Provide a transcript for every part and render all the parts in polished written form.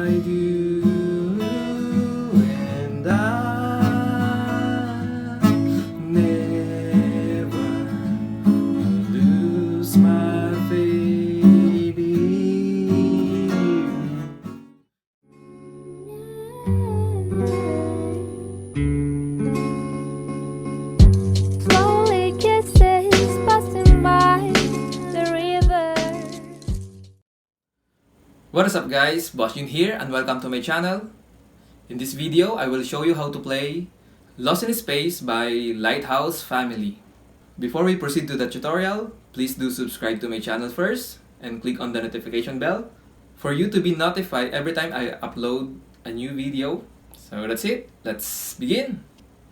I do, and I never lose my faith in you. Slowly kisses passing by the river. What is up guys, Boss Jun here and welcome to my channel. In this video, I will show you how to play Lost in Space by Lighthouse Family. Before we proceed to the tutorial, please do subscribe to my channel first and click on the notification bell for you to be notified every time I upload a new video. So that's it, let's begin.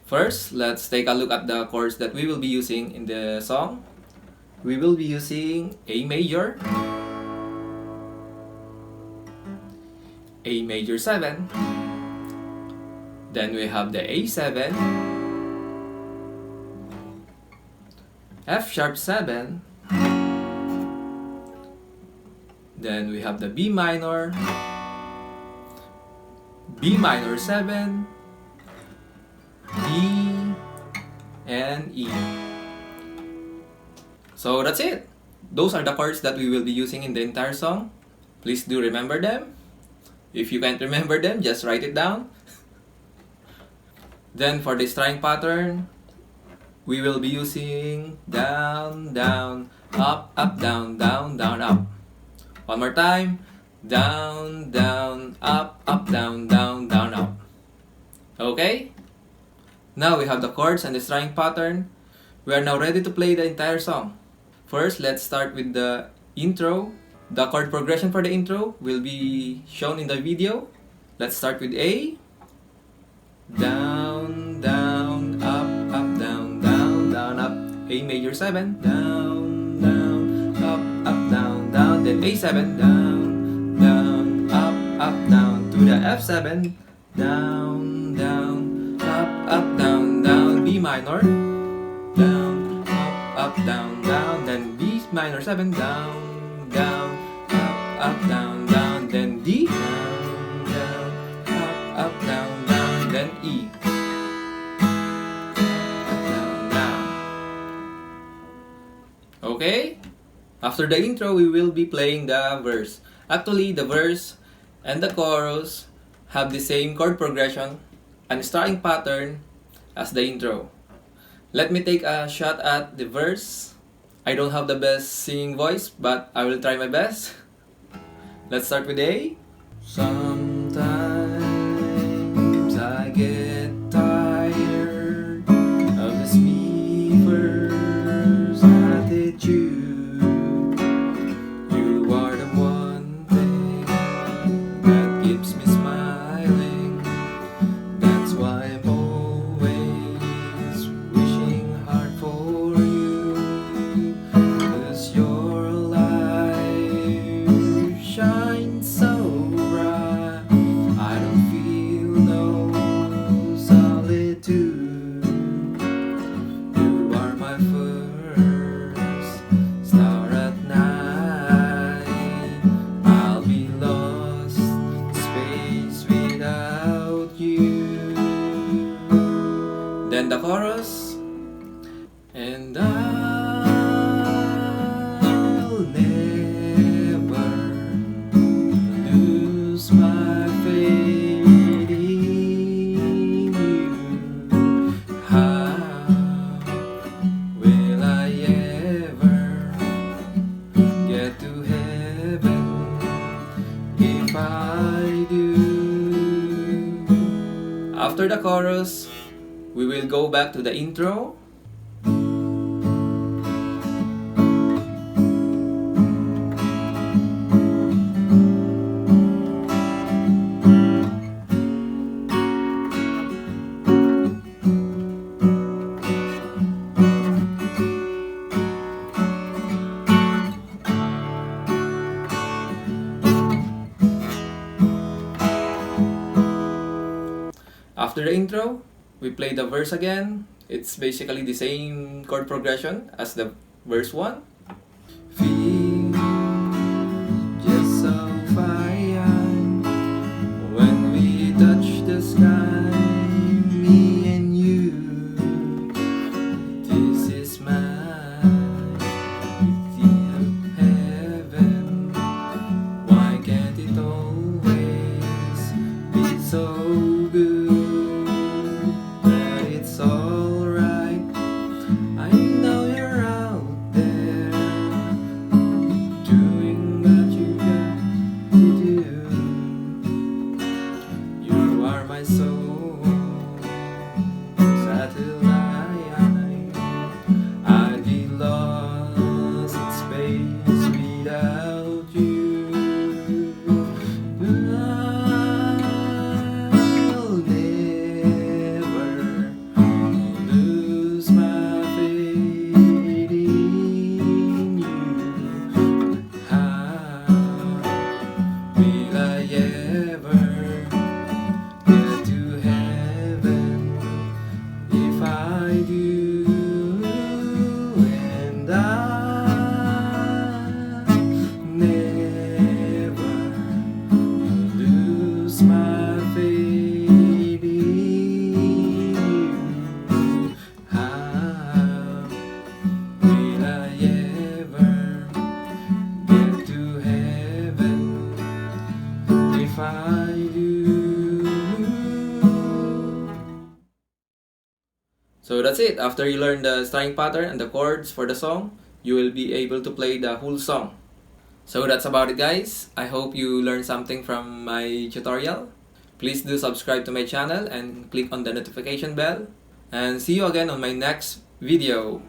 First, let's take a look at the chords that we will be using in the song. We will be using A major, A major 7, then we have the A7, F sharp 7, then we have the B minor 7, D, and E. So that's it. Those are the chords that we will be using in the entire song. Please do remember them. If you can't remember them, just write it down. Then for the string pattern, we will be using down, down, up, up, down, down, down, up. One more time. Down, down, up, down, down, down, up. Okay? Now we have the chords and the string pattern. We are now ready to play the entire song. First, let's start with the intro. The chord progression for the intro will be shown in the video. Let's start with A. Down, down, up, down, down, down, up. A major 7. Down, down, up, down, down. Then A7. Down, down, up, down. To the F7. Down, down, up, down, down. B minor. Down, up, down, down. Then B minor 7. Down, down, up, down, down, then D, down, down, up, down, down, then E, up, down, down. Okay? After the intro, we will be playing the verse. Actually, the verse and the chorus have the same chord progression and starting pattern as the intro. Let me take a shot at the verse. I don't have the best singing voice, but I will try my best. Let's start with A. Sometimes I get tired of this me-first attitude. You are the one thing that keeps me smiling. That's why I'm always wishing hard for you. 'Cause your light shines so bright, I don't feel no solitude. You are my first star at night. I'll be lost in space without you. Then the chorus. And I'll never lose my faith in you. How will I ever get to heaven if I do? After the chorus, we will go back to the intro. After the intro, we play the verse again. It's basically the same chord progression as the verse 1. Feel just so fine I do. So that's it. After you learn the strumming pattern and the chords for the song, you will be able to play the whole song. So that's about it, guys. I hope you learned something from my tutorial. Please do subscribe to my channel and click on the notification bell. And see you again on my next video.